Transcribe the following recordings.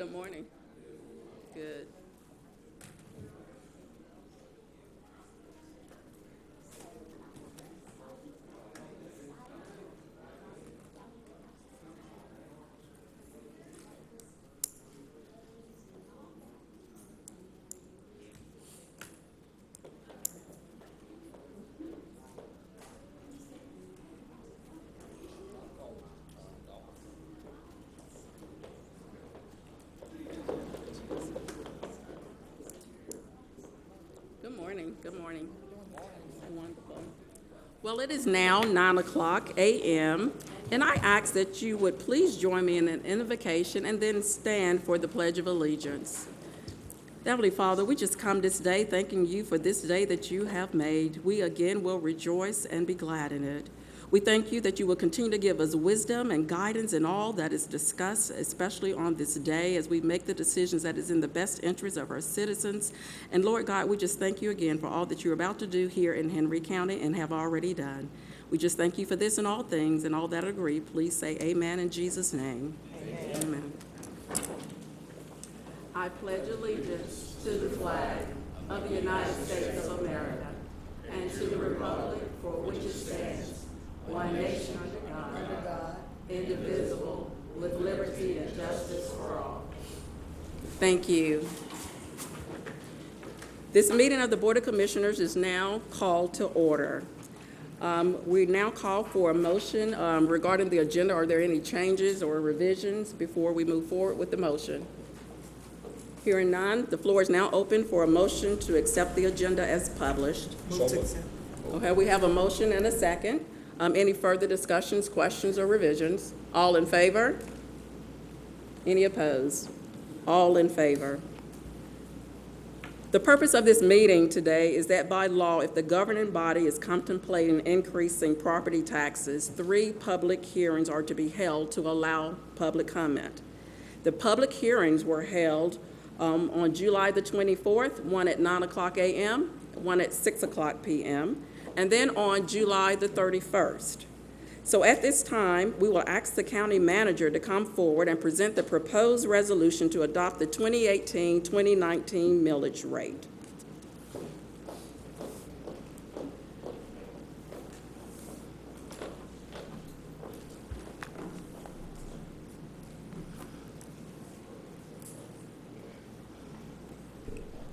Good morning. Good. Good morning. Good morning. Wonderful. Well, it is now 9 a.m., and I ask that you would please join me in an invocation and then stand for the Pledge of Allegiance. Heavenly Father, we just come this day thanking you for this day that you have made. We again will rejoice and be glad in it. We thank you that you will continue to give us wisdom and guidance in all that is discussed, especially on this day as we make the decisions that is in the best interest of our citizens. And Lord God, we just thank you again for all that you're about to do here in Henry County and have already done. We just thank you for this and all things, and all that agree, please say amen in Jesus' name. Amen. Amen. I pledge allegiance to the flag of the United States of America and to the republic for which it stands, one nation under God, indivisible, with liberty and justice for all. Thank you. This meeting of the Board of Commissioners is now called to order. We now call for a motion regarding the agenda. Are there any changes or revisions before we move forward with the motion? Hearing none, the floor is now open for a motion to accept the agenda as published. Okay, we have a motion and a second. Any further discussions, questions, or revisions? All in favor? Any opposed? All in favor. The purpose of this meeting today is that by law, if the governing body is contemplating increasing property taxes, 3 public hearings are to be held to allow public comment. The public hearings were held on July the 24th, one at 9 a.m., one at 6 p.m., and then on July the 31st. So at this time, we will ask the county manager to come forward and present the proposed resolution to adopt the 2018-2019 millage rate.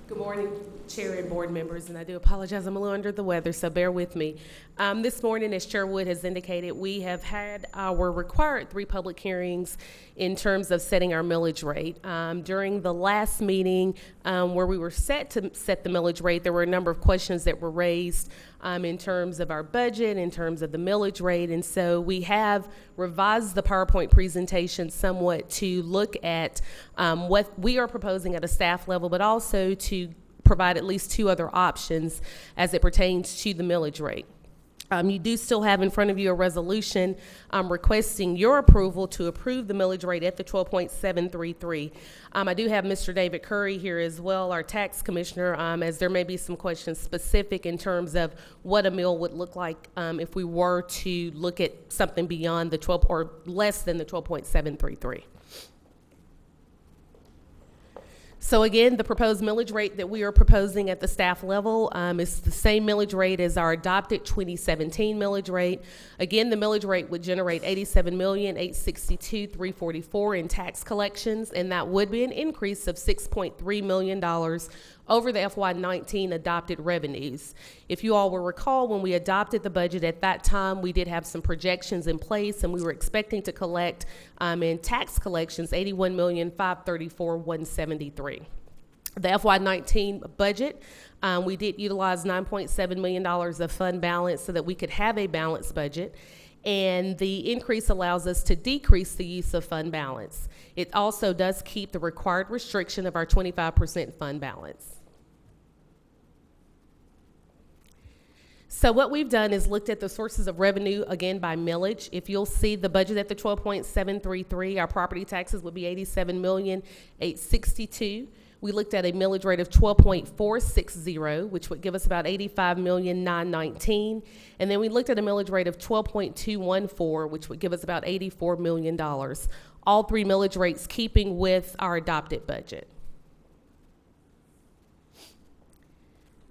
Good morning, Chair and board members, and I do apologize, I'm a little under the weather, so bear with me. This morning, as Chair Wood has indicated, we have had our required 3 public hearings in terms of setting our millage rate. During the last meeting where we were set to set the millage rate, there were a number of questions that were raised in terms of our budget, in terms of the millage rate, and so we have revised the PowerPoint presentation somewhat to look at what we are proposing at a staff level, but also to provide at least 2 other options as it pertains to the millage rate. You do still have in front of you a resolution requesting your approval to approve the millage rate at the 12.733. I do have Mr. David Curry here as well, our tax commissioner, as there may be some questions specific in terms of what a mill would look like if we were to look at something beyond the 12 or less than the 12.733. So again, the proposed millage rate that we are proposing at the staff level is the same millage rate as our adopted 2017 millage rate. Again, the millage rate would generate $87,862,344 in tax collections, and that would be an increase of $6.3 million over the FY19 adopted revenues. If you all will recall, when we adopted the budget at that time, we did have some projections in place, and we were expecting to collect in tax collections $81,534,173. The FY19 budget, we did utilize $9.7 million of fund balance so that we could have a balanced budget. And the increase allows us to decrease the use of fund balance. It also does keep the required restriction of our 25% fund balance. So what we've done is looked at the sources of revenue, again, by millage. If you'll see the budget at the 12.733, our property taxes would be $87,862,000. We looked at a millage rate of 12.460, which would give us about $85,919,000. And then we looked at a millage rate of 12.214, which would give us about $84 million. all three millage rates keeping with our adopted budget.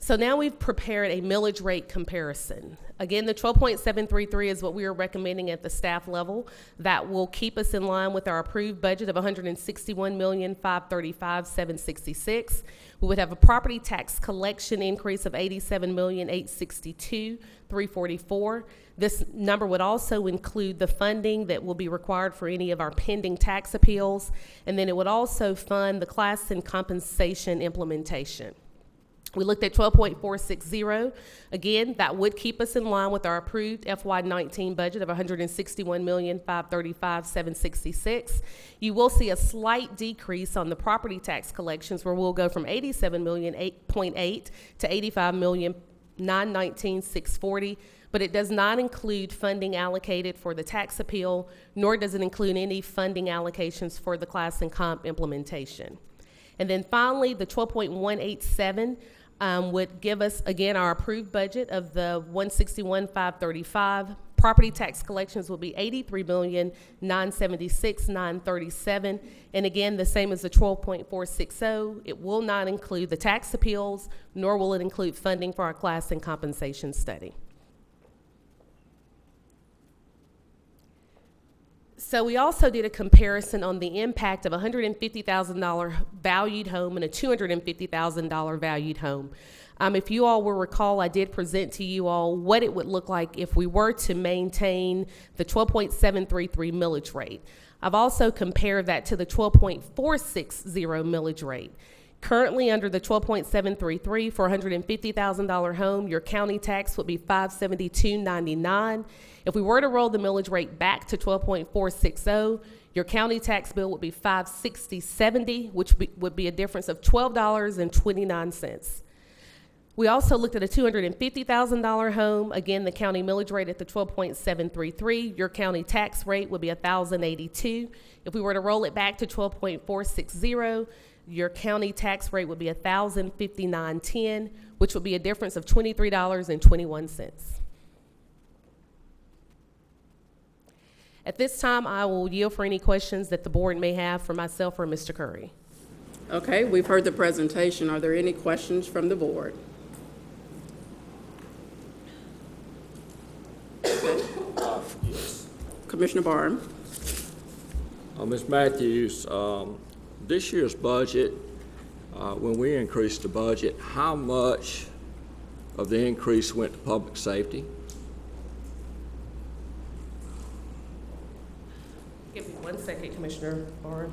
So now we've prepared a millage rate comparison. Again, the 12.733 is what we are recommending at the staff level. That will keep us in line with our approved budget of $161,535,766. We would have a property tax collection increase of $87,862,344. This number would also include the funding that will be required for any of our pending tax appeals, and then it would also fund the class and compensation implementation. We looked at 12.460. Again, that would keep us in line with our approved FY19 budget of $161,535,766. You will see a slight decrease on the property tax collections, where we'll go from $87.8 to $85,919,640. But it does not include funding allocated for the tax appeal, nor does it include any funding allocations for the class and comp implementation. And then finally, the 12.187 would give us, again, our approved budget of the $161,535. Property tax collections will be $83,976,937. And again, the same as the 12.460, it will not include the tax appeals, nor will it include funding for our class and compensation study. So we also did a comparison on the impact of a $150,000 valued home and a $250,000 valued home. If you all will recall, I did present to you all what it would look like if we were to maintain the 12.733 millage rate. I've also compared that to the 12.460 millage rate. Currently, under the 12.733 for a $150,000 home, your county tax would be $572.99. If we were to roll the millage rate back to 12.460, your county tax bill would be $560.70, which would be a difference of $12.29. We also looked at a $250,000 home. Again, the county millage rate at the 12.733. Your county tax rate would be $1,082. If we were to roll it back to 12.460, your county tax rate would be $1,059.10, which would be a difference of $23.21. At this time, I will yield for any questions that the board may have for myself or Mr. Curry. Okay, we've heard the presentation. Are there any questions from the board? Okay. Yes. Commissioner Barham. Ms. Matthews, this year's budget, when we increased the budget, how much of the increase went to public safety? Give me 1 second, Commissioner Barham.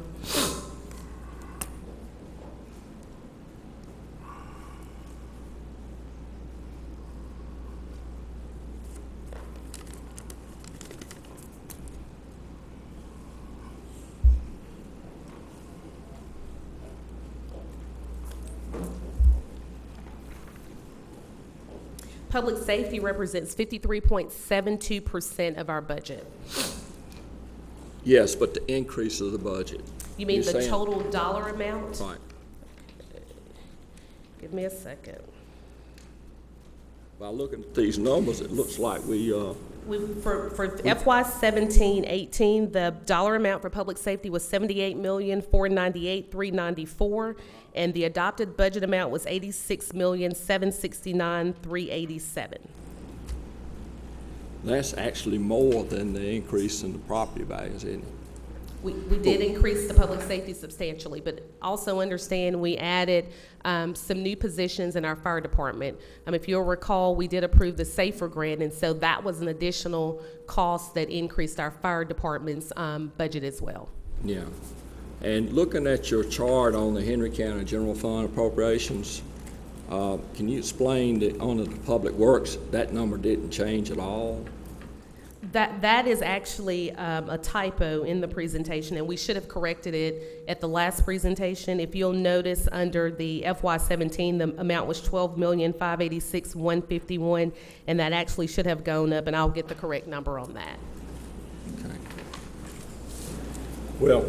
Public safety represents 53.72% of our budget. Yes, but the increase of the budget. You mean You're the saying- total dollar amount? Right. Give me a second. By looking at these numbers, it looks like For FY 17-18, the dollar amount for public safety was $78,498,394, and the adopted budget amount was $86,769,387. that's actually more than the increase in the property values, isn't it? We did increase the public safety substantially, but also understand we added some new positions in our fire department. If you'll recall, we did approve the SAFER grant, and so that was an additional cost that increased our fire department's budget as well. Yeah. And looking at your chart on the Henry County General Fund appropriations, can you explain that on the public works, that number didn't change at all? That is actually a typo in the presentation, and we should have corrected it at the last presentation. If you'll notice, under the FY17, the amount was $12,586,151, and that actually should have gone up, and I'll get the correct number on that. Okay. Well,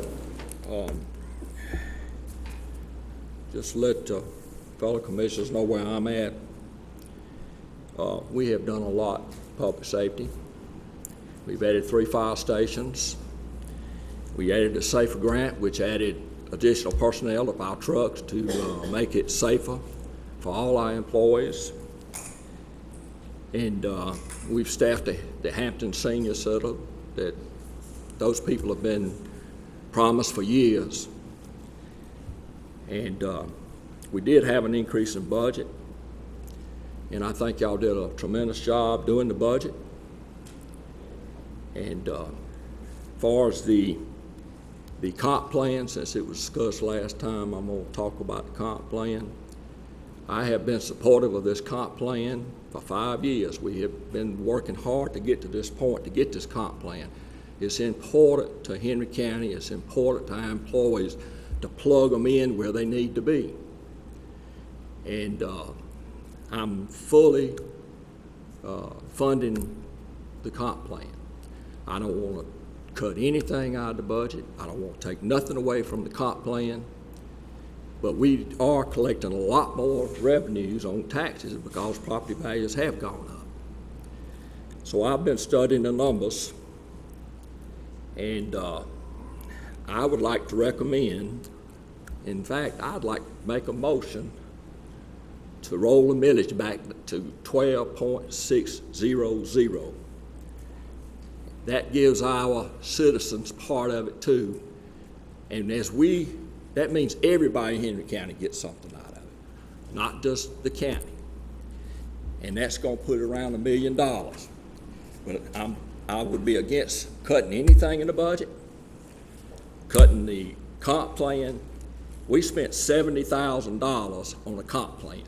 just let fellow commissioners know where I'm at. We have done a lot for public safety. We've added 3 fire stations. We added a safer grant, which added additional personnel of our trucks to make it safer for all our employees. And we've staffed the Hampton Senior Center that those people have been promised for years. And we did have an increase in budget, and I think y'all did a tremendous job doing the budget. And as far as the comp plan, since it was discussed last time, I'm going to talk about the comp plan. I have been supportive of this comp plan for 5 years. We have been working hard to get to this point, to get this comp plan. It's important to Henry County, it's important to our employees to plug them in where they need to be. And I'm fully funding the comp plan. I don't want to cut anything out of the budget. I don't want to take nothing away from the comp plan. But we are collecting a lot more revenues on taxes because property values have gone up. So I've been studying the numbers, and I would like to recommend, in fact, I'd like to make a motion to roll the millage back to 12.600. That gives our citizens part of it too. And that means everybody in Henry County gets something out of it, not just the county. And that's gonna put around $1 million. But I would be against cutting anything in the budget, cutting the comp plan. We spent $70,000 on the comp plan.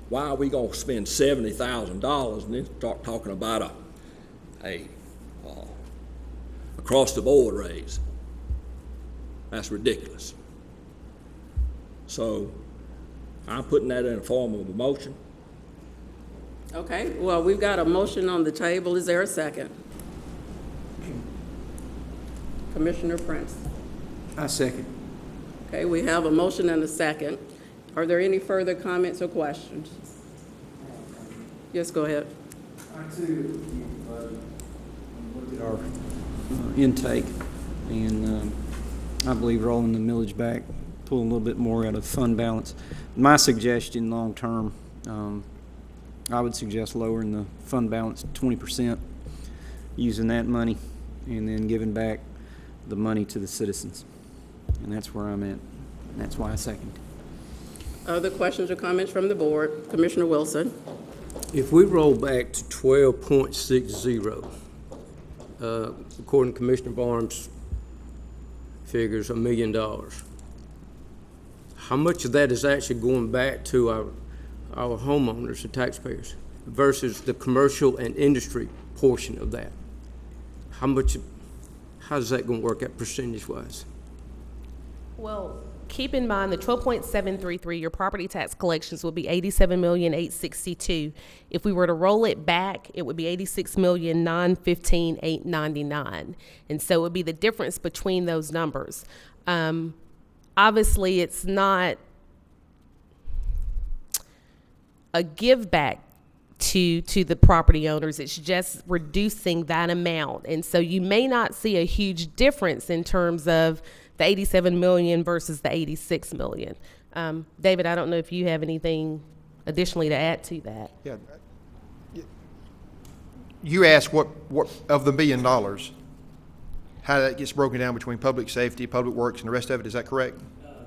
Why are we gonna spend $70,000 and then start talking about a across-the-board raise? That's ridiculous. So I'm putting that in the form of a motion. Okay, well, we've got a motion on the table. Is there a second? Commissioner Prince. I second. Okay, we have a motion and a second. Are there any further comments or questions? Yes, go ahead. I too looked at our intake, and I believe rolling the millage back, pulling a little bit more out of fund balance. My suggestion long term, I would suggest lowering the fund balance 20%, using that money, and then giving back the money to the citizens. And that's where I'm at. That's why I second. Other questions or comments from the board? Commissioner Wilson. If we roll back to 12.60, according to Commissioner Barnes' figures, $1 million, how much of that is actually going back to our homeowners, the taxpayers, versus the commercial and industry portion of that? How's that going to work out percentage-wise? Well, keep in mind the 12.733, your property tax collections would be $87,862,000. If we were to roll it back, it would be $86,915,899. And so it would be the difference between those numbers. Obviously, it's not a give back to the property owners. It's just reducing that amount. And so you may not see a huge difference in terms of the 87 million versus the 86 million. David, I don't know if you have anything additionally to add to that. Yeah. You asked what of the $1 billion, how that gets broken down between public safety, public works, and the rest of it. Is that correct?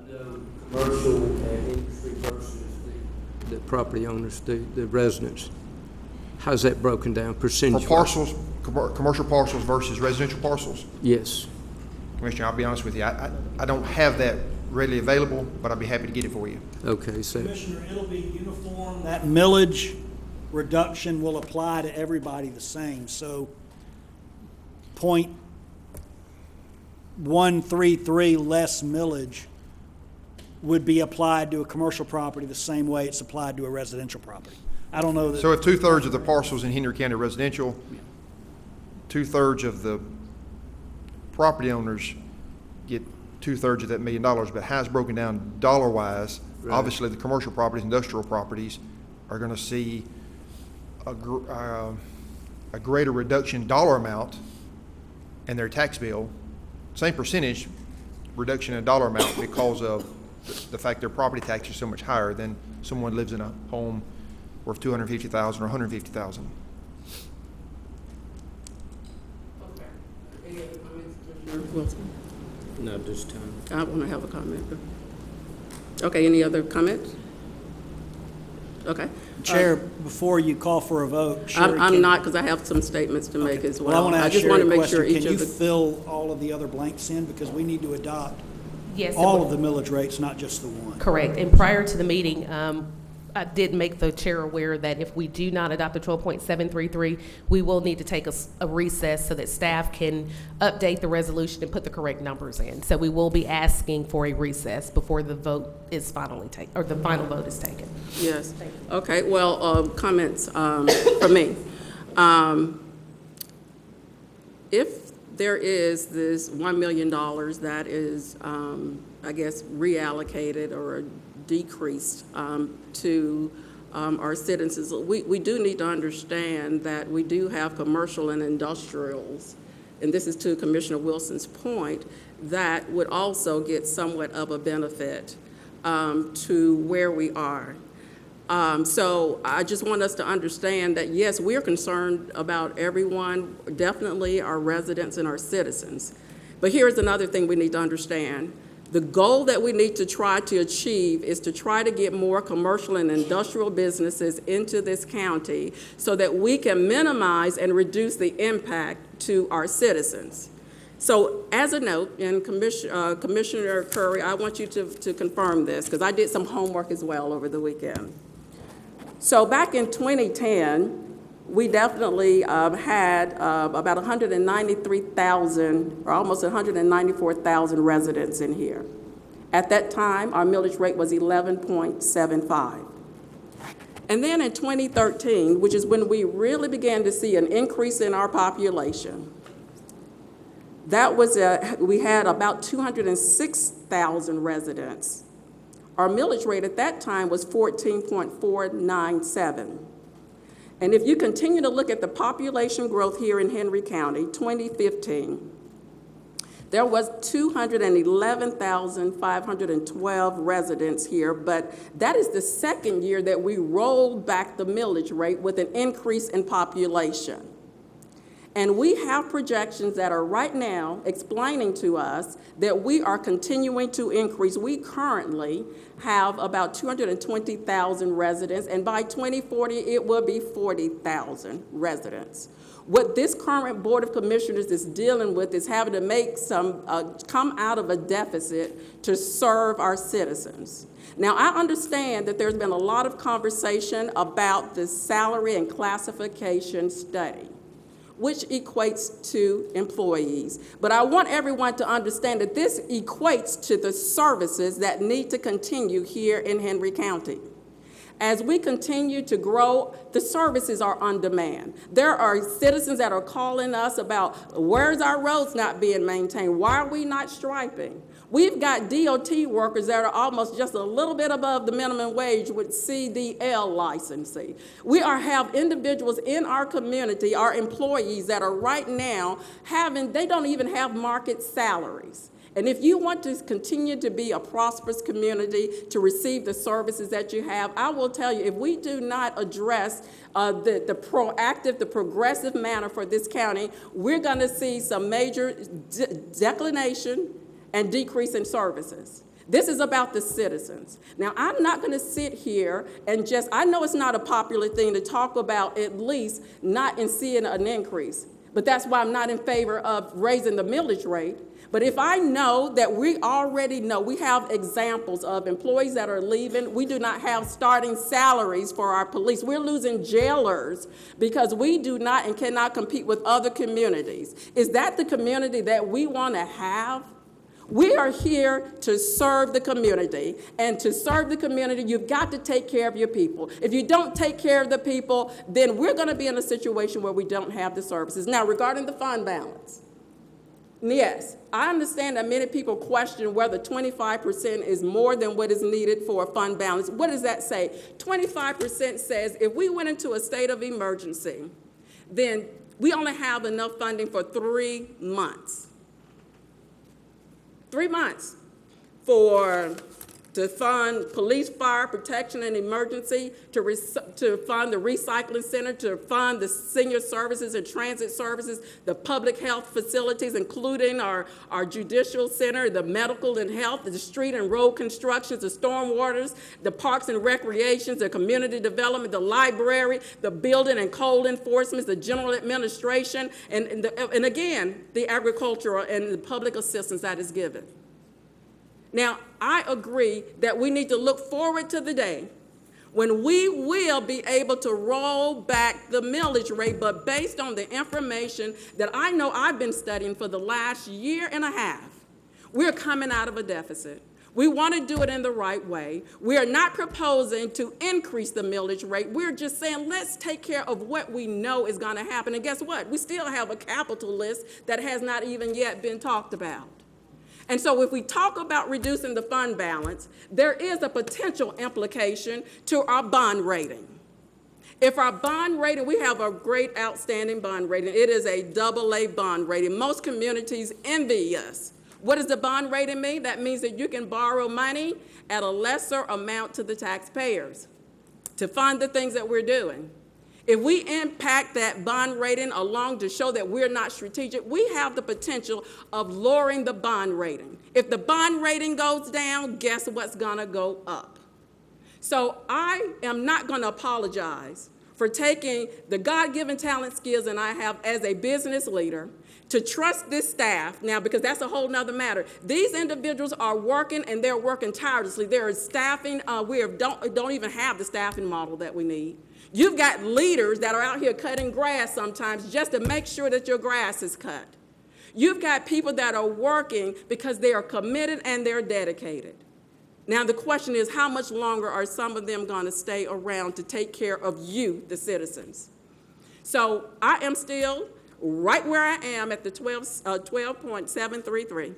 No, commercial and industry versus the property owners, the residents. How's that broken down percentage? For parcels, commercial parcels versus residential parcels? Yes. Commissioner, I'll be honest with you. I don't have that readily available, but I'd be happy to get it for you. Okay, so Commissioner, it'll be uniform. That millage reduction will apply to everybody the same. So 0.133 less millage would be applied to a commercial property the same way it's applied to a residential property. I don't know that. So if 2/3 of the parcels in Henry County are residential, 2/3 of the property owners get 2/3 of that $1 million, but how it's broken down dollar-wise, right. Obviously the commercial properties, industrial properties are going to see a greater reduction dollar amount in their tax bill same percentage reduction in dollar amount because of the fact their property tax is so much higher than someone lives in a home worth $250,000 or $150,000. Any other comments, Commissioner Wilson? Not this time. I want to have a comment. Okay, any other comments? Okay. Chair, before you call for a vote, Sherry, I'm not, because I have some statements to make as well. I want to ask just want Sherry to a make sure question. each Can you of the, fill all of the other blanks in? Because we need to adopt Yes, it all would- of the millage rates, not just the one. Correct. And prior to the meeting, I did make the chair aware that if we do not adopt the 12.733, we will need to take a recess so that staff can update the resolution and put the correct numbers in. So we will be asking for a recess before the vote is finally taken, or the final vote is taken. yes. Okay, well, comments from me. If there is this $1 million that is, I guess, reallocated or decreased to our citizens, we do need to understand that we do have commercial and industrials, and this is to Commissioner Wilson's point, that would also get somewhat of a benefit to where we are. So I just want us to understand that, yes, we're concerned about everyone, definitely our residents and our citizens. But here's another thing we need to understand. The goal that we need to try to achieve is to try to get more commercial and industrial businesses into this county so that we can minimize and reduce the impact to our citizens. So as a note, and Commissioner Curry, I want you to confirm this, because I did some homework as well over the weekend. So back in 2010, we definitely had about 193,000 or almost 194,000 residents in here. At that time, our millage rate was 11.75. And then in 2013, which is when we really began to see an increase in our population, that was we had about 206,000 residents. Our millage rate at that time was 14.497. And if you continue to look at the population growth here in Henry County, 2015, there was 211,512 residents here, but that is the second year that we rolled back the millage rate with an increase in population. And we have projections that are right now explaining to us that we are continuing to increase. We currently have about 220,000 residents, and by 2040, it will be 40,000 residents. What this current Board of Commissioners is dealing with is having to make some, come out of a deficit to serve our citizens. Now, I understand that there's been a lot of conversation about the salary and classification study, which equates to employees. But I want everyone to understand that this equates to the services that need to continue here in Henry County. As we continue to grow, the services are on demand. There are citizens that are calling us about, where's our roads not being maintained? Why are we not striping? We've got DOT workers that are almost just a little bit above the minimum wage with CDL licensing. We have individuals in our community, our employees, that are right now they don't even have market salaries. And if you want to continue to be a prosperous community, to receive the services that you have, I will tell you, if we do not address the proactive, the progressive manner for this county, we're going to see some major declination and decrease in services. This is about the citizens. Now, I'm not going to sit here and I know it's not a popular thing to talk about, at least not in seeing an increase, but that's why I'm not in favor of raising the millage rate. But if I know that we already know, we have examples of employees that are leaving, we do not have starting salaries for our police. We're losing jailers because we do not and cannot compete with other communities. Is that the community that we want to have? We are here to serve the community, and to serve the community, you've got to take care of your people. If you don't take care of the people, then we're going to be in a situation where we don't have the services. Now, regarding the fund balance, yes, I understand that many people question whether 25% is more than what is needed for a fund balance. What does that say? 25% says if we went into a state of emergency, then we only have enough funding for 3 months. 3 months to fund police, fire, protection, and emergency, to fund the recycling center, to fund the senior services and transit services, the public health facilities, including our judicial center, the medical and health, the street and road constructions, the storm waters, the parks and recreations, the community development, the library, the building and code enforcement, the general administration, and again, the agricultural and the public assistance that is given. Now, I agree that we need to look forward to the day when we will be able to roll back the millage rate, but based on the information that I know I've been studying for the last year and a half, we're coming out of a deficit. We want to do it in the right way. We are not proposing to increase the millage rate. We're just saying, let's take care of what we know is going to happen. And guess what? We still have a capital list that has not even yet been talked about. And so if we talk about reducing the fund balance, there is a potential implication to our bond rating. If our bond rating, we have a great outstanding bond rating. It is a AA bond rating. Most communities envy us. What does the bond rating mean? That means that you can borrow money at a lesser amount to the taxpayers to fund the things that we're doing. If we impact that bond rating along to show that we're not strategic, we have the potential of lowering the bond rating. If the bond rating goes down, guess what's going to go up? So I am not going to apologize for taking the God-given talent, skills that I have as a business leader to trust this staff now, because that's a whole nother matter. These individuals are working, and they're working tirelessly. There is staffing. We don't even have the staffing model that we need. You've got leaders that are out here cutting grass sometimes just to make sure that your grass is cut. You've got people that are working because they are committed and they're dedicated. Now the question is, how much longer are some of them going to stay around to take care of you, the citizens? So I am still right where I am at the 12.733.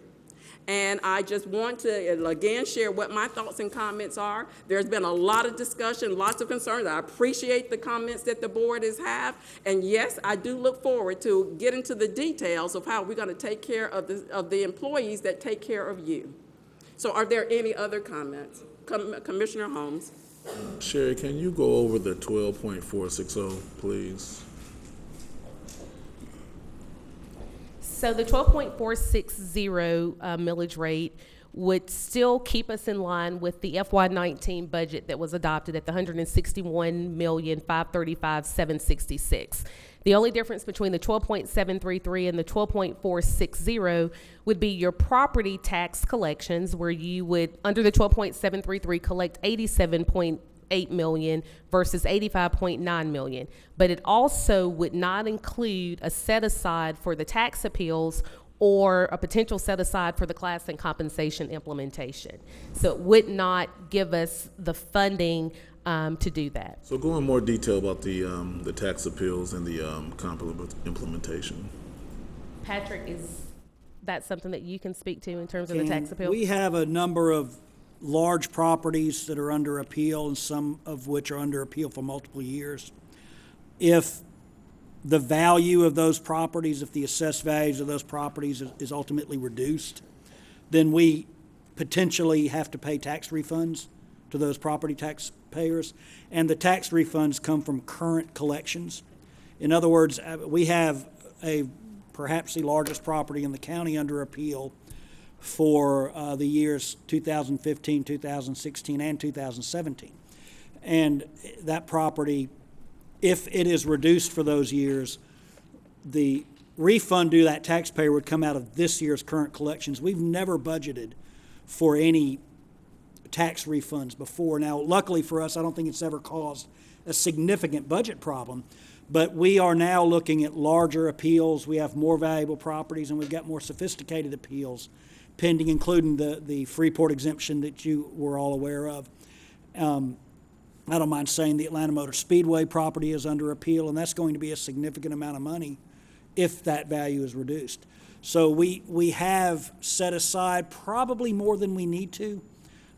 And I just want to, again, share what my thoughts and comments are. There's been a lot of discussion, lots of concerns. I appreciate the comments that the board has had. And yes, I do look forward to getting to the details of how we're going to take care of the employees that take care of you. So are there any other comments? Commissioner Holmes. Sherry, can you go over the 12.460, please? So the 12.460 millage rate would still keep us in line with the FY19 budget that was adopted at the $161,535,766. The only difference between the 12.733 and the 12.460 would be your property tax collections, where you would, under the 12.733, collect 87.8 million versus 85.9 million. But it also would not include a set aside for the tax appeals or a potential set aside for the class and compensation implementation. So it would not give us the funding to do that. So go in more detail about the tax appeals and the comp implementation. Patrick, is that something that you can speak to in terms of the tax appeal? We have a number of large properties that are under appeal, and some of which are under appeal for multiple years. If the value of those properties, if the assessed values of those properties is ultimately reduced, then we potentially have to pay tax refunds to those property taxpayers, and the tax refunds come from current collections. In other words, we have perhaps the largest property in the county under appeal for the years 2015, 2016, and 2017. And that property, if it is reduced for those years, the refund to that taxpayer would come out of this year's current collections. We've never budgeted for any tax refunds before. Now, luckily for us, I don't think it's ever caused a significant budget problem, but we are now looking at larger appeals. We have more valuable properties, and we've got more sophisticated appeals pending, including the Freeport exemption that you were all aware of. I don't mind saying the Atlanta Motor Speedway property is under appeal, and that's going to be a significant amount of money if that value is reduced. So we have set aside probably more than we need to,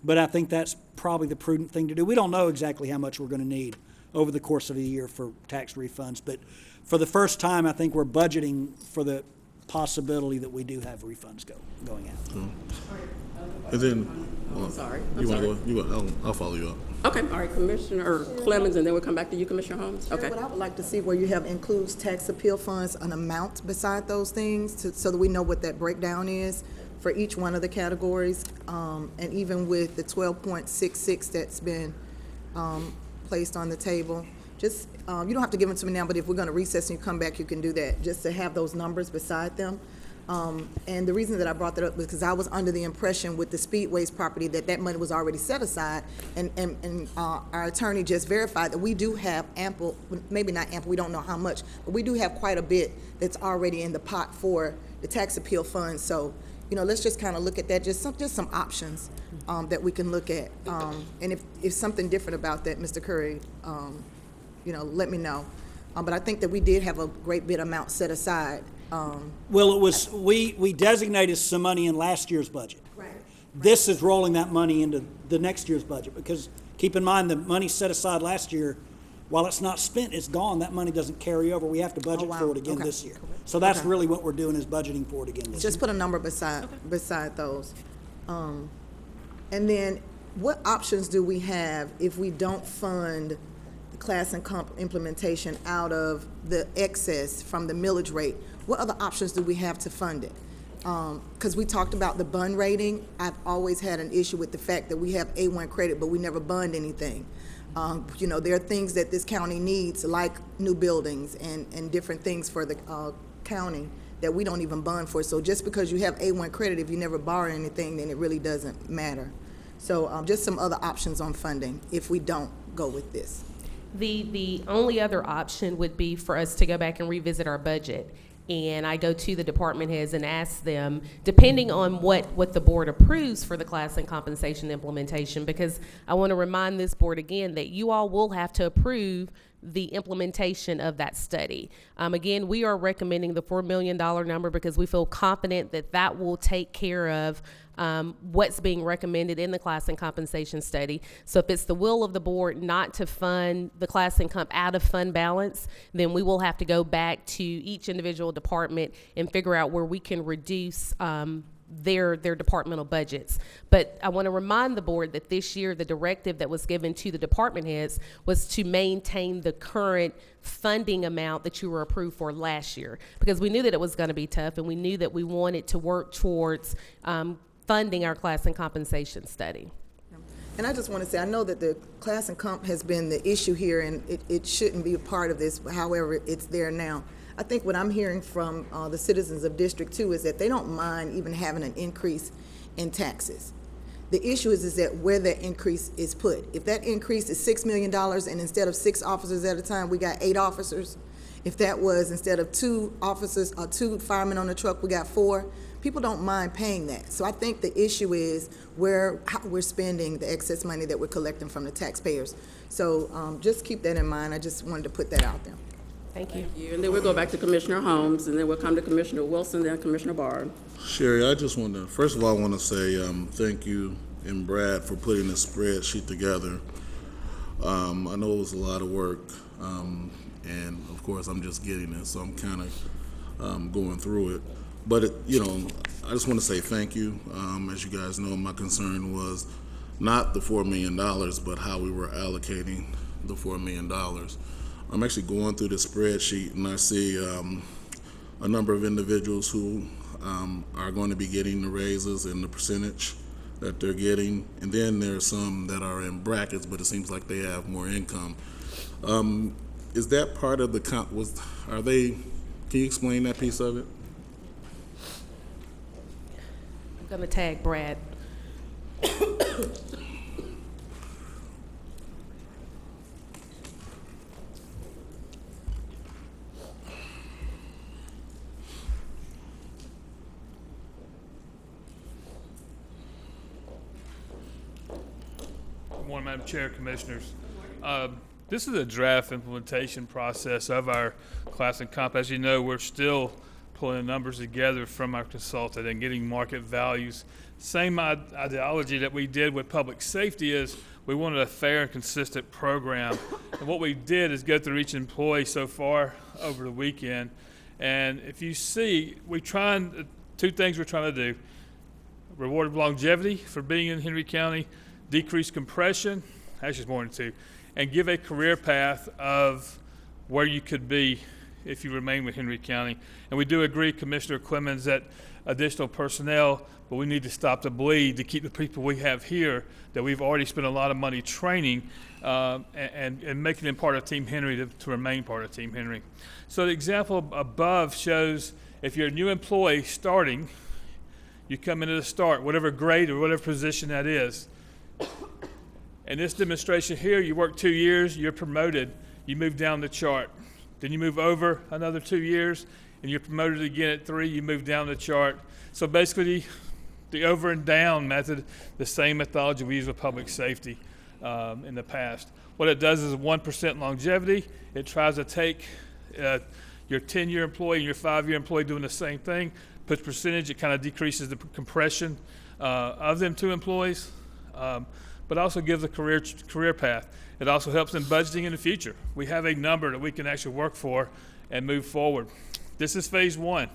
but I think that's probably the prudent thing to do. We don't know exactly how much we're going to need over the course of the year for tax refunds, but for the first time, I think we're budgeting for the possibility that we do have refunds going out. And then, Sorry. you want to go? I'll follow you up. Okay, all right, Commissioner Clemens, and then we'll come back to you, Commissioner Holmes. Okay. What I would like to see where you have includes tax appeal funds, an amount beside those things, so that we know what that breakdown is for each one of the categories. And even with the 12.66 that's been placed on the table, just, you don't have to give them to me now, but if we're going to recess and you come back, you can do that, just to have those numbers beside them. And the reason that I brought that up was because I was under the impression with the Speedways property that money was already set aside, and our attorney just verified that we do have ample, maybe not ample, we don't know how much, but we do have quite a bit that's already in the pot for the tax appeal fund. So, you know, let's just kind of look at that, just some options that we can look at. And if something different about that, Mr. Curry, you know, let me know. But I think that we did have a great bit amount set aside. Well, it was, we designated some money in last year's budget. Right. This is rolling that money into the next year's budget, because keep in mind, the money set aside last year, while it's not spent, it's gone. That money doesn't carry over. We have to budget wow. for it again Okay. this year. So that's Okay. really what we're doing, is budgeting for it again this year. Just put a number beside those. And then what options do we have if we don't fund the class and comp implementation out of the excess from the millage rate? What other options do we have to fund it? Because we talked about the bond rating. I've always had an issue with the fact that we have A1 credit, but we never bond anything. You know, there are things that this county needs, like new buildings and different things for the county that we don't even bond for. So just because you have A1 credit, if you never borrow anything, then it really doesn't matter. So just some other options on funding if we don't go with this. The only other option would be for us to go back and revisit our budget. And I go to the department heads and ask them, depending on what the board approves for the class and compensation implementation, because I want to remind this board again that you all will have to approve the implementation of that study. Again, we are recommending the $4 million number because we feel confident that that will take care of what's being recommended in the class and compensation study. So if it's the will of the board not to fund the class and comp out of fund balance, then we will have to go back to each individual department and figure out where we can reduce their departmental budgets. But I want to remind the board that this year the directive that was given to the department heads was to maintain the current funding amount that you were approved for last year, because we knew that it was going to be tough, and we knew that we wanted to work towards funding our class and compensation study. And I just want to say, I know that the class and comp has been the issue here, and it shouldn't be a part of this, however, it's there now. I think what I'm hearing from the citizens of District 2 is that they don't mind even having an increase in taxes. The issue is that where that increase is put. If that increase is $6 million and instead of 6 officers at a time, we got 8 officers, if that was instead of 2 officers or 2 firemen on the truck, we got 4, people don't mind paying that. So I think the issue is how we're spending the excess money that we're collecting from the taxpayers. So just keep that in mind. I just wanted to put that out there. Thank you. And then we'll go back to Commissioner Holmes, and then we'll come to Commissioner Wilson, then Commissioner Barr. Sherry, I just want to, first of all, I want to say thank you and Brad for putting this spreadsheet together. I know it was a lot of work, and of course I'm just getting it, so I'm kind of going through it. But, I just want to say thank you. As you guys know, my concern was not the $4 million, but how we were allocating the $4 million. I'm actually going through the spreadsheet, and I see a number of individuals who are going to be getting the raises and the percentage that they're getting, and then there are some that are in brackets, but it seems like they have more income. Is that part of the can you explain that piece of it? I'm going to tag Brad. Good morning, Madam Chair, Commissioners. This is a draft implementation process of our class and comp. As you know, we're still pulling numbers together from our consultant and getting market values. Same ideology that we did with public safety is we wanted a fair and consistent program. And what we did is go through each employee so far over the weekend And if you see, two things we're trying to do: reward longevity for being in Henry County, decrease compression, actually it's more than two, and give a career path of where you could be if you remain with Henry County. And we do agree, Commissioner Clemens, that additional personnel, but we need to stop the bleed to keep the people we have here that we've already spent a lot of money training and making them part of Team Henry to remain part of Team Henry. So the example above shows if you're a new employee starting, you come into the start, whatever grade or whatever position that is. In this demonstration here, you work 2 years, you're promoted, you move down the chart. Then you move over another 2 years, and you're promoted again at 3, you move down the chart. So basically, the over and down method, the same methodology we use with public safety in the past. What it does is 1% longevity. It tries to take your 10-year employee and your 5-year employee doing the same thing, puts percentage, it kind of decreases the compression of them two employees, but also gives a career path. It also helps in budgeting in the future. We have a number that we can actually work for and move forward. This is phase 1.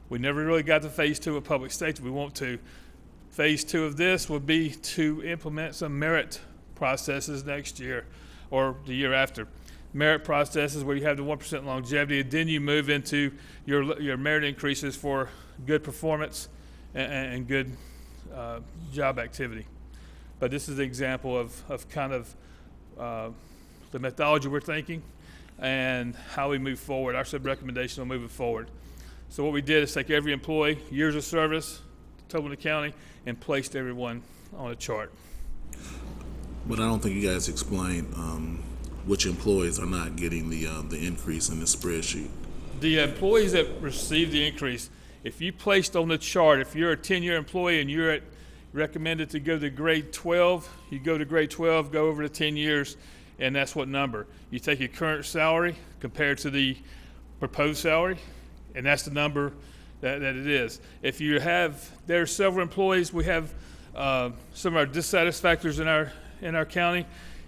We never really got to phase 2 of public safety. We want to. Phase 2 of this would be to implement some merit processes next year or the year after. Merit processes where you have the 1% longevity, and then you move into your merit increases for good performance and good job activity. But this is an example of kind of the methodology we're thinking and how we move forward. Our recommendation on moving forward. So what we did is take every employee, years of service, total in the county, and placed everyone on a chart. But I don't think you guys explained which employees are not getting the increase in this spreadsheet. The employees that receive the increase, if you placed on the chart, if you're a 10-year employee and you're recommended to go to grade 12, you go to grade 12, go over to 10 years, and that's what number. You take your current salary compared to the proposed salary, and that's the number that it is. If you have, there are several employees, we have some of our dissatisfactors in our county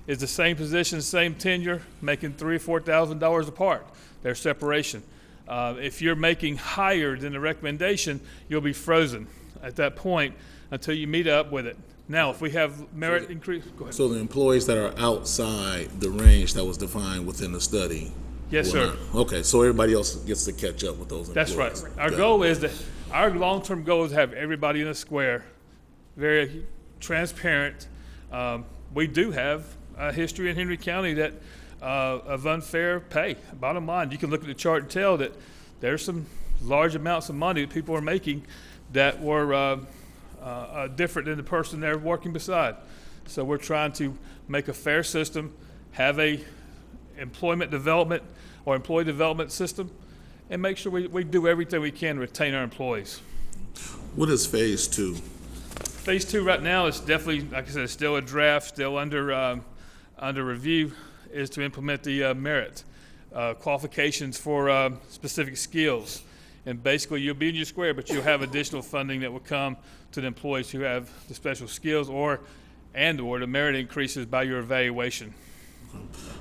is the same position, same tenure, making $3,000 or $4,000 apart. There's separation. If you're making higher than the recommendation, you'll be frozen at that point until you meet up with it. Now, if we have merit increase, go ahead. So the employees that are outside the range that was defined within the study. Yes, sir. Okay, so everybody else gets to catch up with those employees. That's right. Our goal is that our long-term goal is to have everybody in a square, very transparent. We do have a history in Henry County that of unfair pay. Bottom line, you can look at the chart and tell that there's some large amounts of money that people are making that were different than the person they're working beside. So we're trying to make a fair system, have a employment development or employee development system, and make sure we do everything we can to retain our employees. What is phase 2? Phase 2 right now is definitely, like I said, still a draft, still under review, is to implement the merit qualifications for specific skills. And basically, you'll be in your square, but you'll have additional funding that will come to the employees who have the special skills or the merit increases by your evaluation.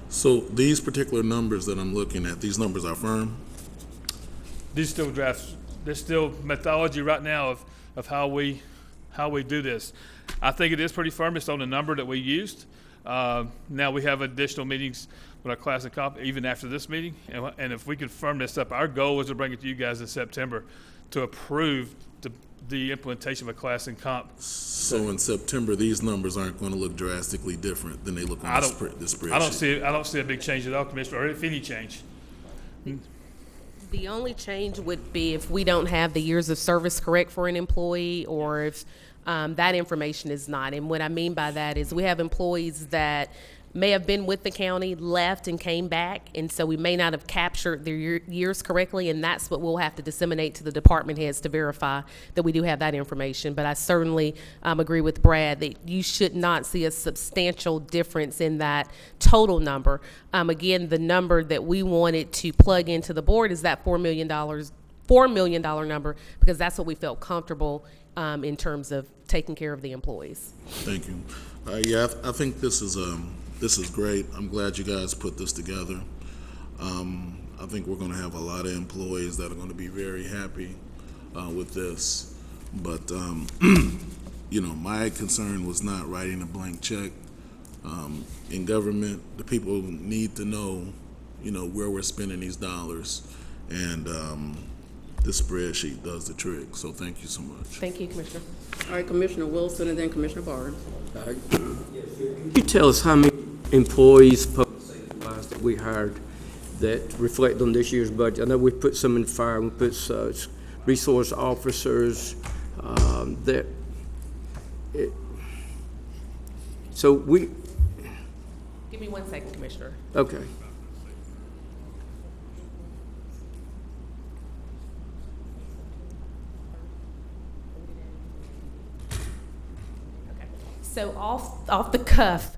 So these particular numbers that I'm looking at, these numbers are firm? These still drafts. There's still methodology right now of how we do this. I think it is pretty firm. It's on the number that we used. Now we have additional meetings with our class and comp even after this meeting, and if we could firm this up, our goal was to bring it to you guys in September to approve the implementation of a class and comp. So in September, these numbers aren't going to look drastically different than they look on the spreadsheet. I don't see a big change at all, Commissioner, or if any change. The only change would be if we don't have the years of service correct for an employee, or if that information is not. And what I mean by that is we have employees that may have been with the county, left, and came back, and so we may not have captured their years correctly, and that's what we'll have to disseminate to the department heads to verify that we do have that information. But I certainly agree with Brad that you should not see a substantial difference in that total number. Again, the number that we wanted to plug into the board is that $4 million number, because that's what we felt comfortable in terms of taking care of the employees. Thank you. Yeah, I think this is great. I'm glad you guys put this together. I I think we're gonna have a lot of employees that are gonna be very happy with this. But, you know, my concern was not writing a blank check. In government, the people need to know, you know, where we're spending these dollars. And this spreadsheet does the trick. So thank you so much. Thank you, Commissioner. All right, Commissioner Wilson and then Commissioner Barnes. Can you tell us how many employees, public safety wise, that we hired that reflect on this year's budget? I know we put some in fire, we put resource officers, so we, Give me 1 second, Commissioner. okay. So off the cuff,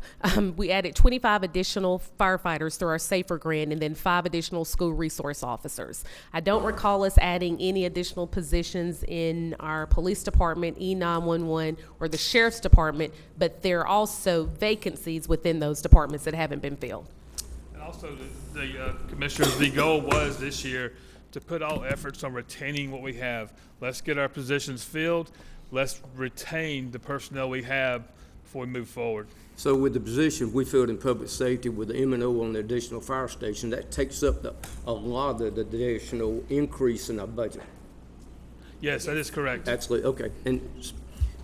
we added 25 additional firefighters through our SAFER grant and then 5 additional school resource officers. I don't recall us adding any additional positions in our police department, E911, or the sheriff's department, but there are also vacancies within those departments that haven't been filled. And also, the commissioners, the goal was this year to put all efforts on retaining what we have. Let's get our positions filled. Let's retain the personnel we have before we move forward. So with the position we filled in public safety with the M&O on the additional fire station, that takes up a lot of the additional increase in our budget. Yes, that is correct. Absolutely, okay. And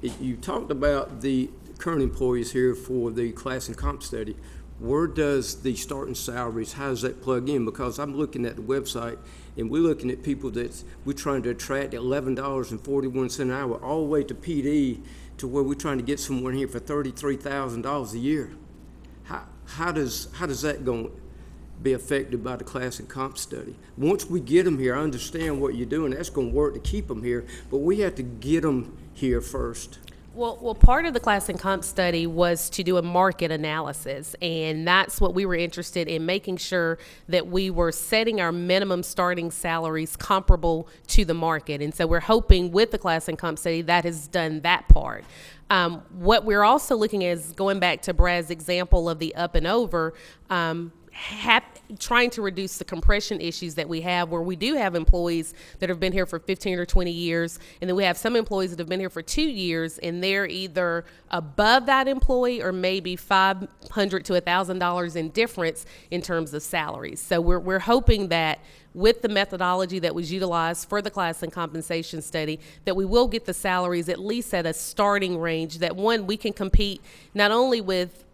you talked about the current employees here for the class and comp study. Where does the starting salaries, how does that plug in? Because I'm looking at the website and we're looking at people that we're trying to attract at $11.41 an hour all the way to PD to where we're trying to get someone here for $33,000 a year. How does that going to be affected by the class and comp study? Once we get them here, I understand what you're doing. That's going to work to keep them here, but we have to get them here first. Well, part of the class and comp study was to do a market analysis, and that's what we were interested in, making sure that we were setting our minimum starting salaries comparable to the market. And so we're hoping with the class and comp study that has done that part. What we're also looking at is going back to Brad's example of the up and over, trying to reduce the compression issues that we have, where we do have employees that have been here for 15 or 20 years, and then we have some employees that have been here for 2 years, and they're either above that employee or maybe $500 to $1,000 in difference in terms of salaries. So we're hoping that with the methodology that was utilized for the class and compensation study, that we will get the salaries at least at a starting range that, one, we can compete not only with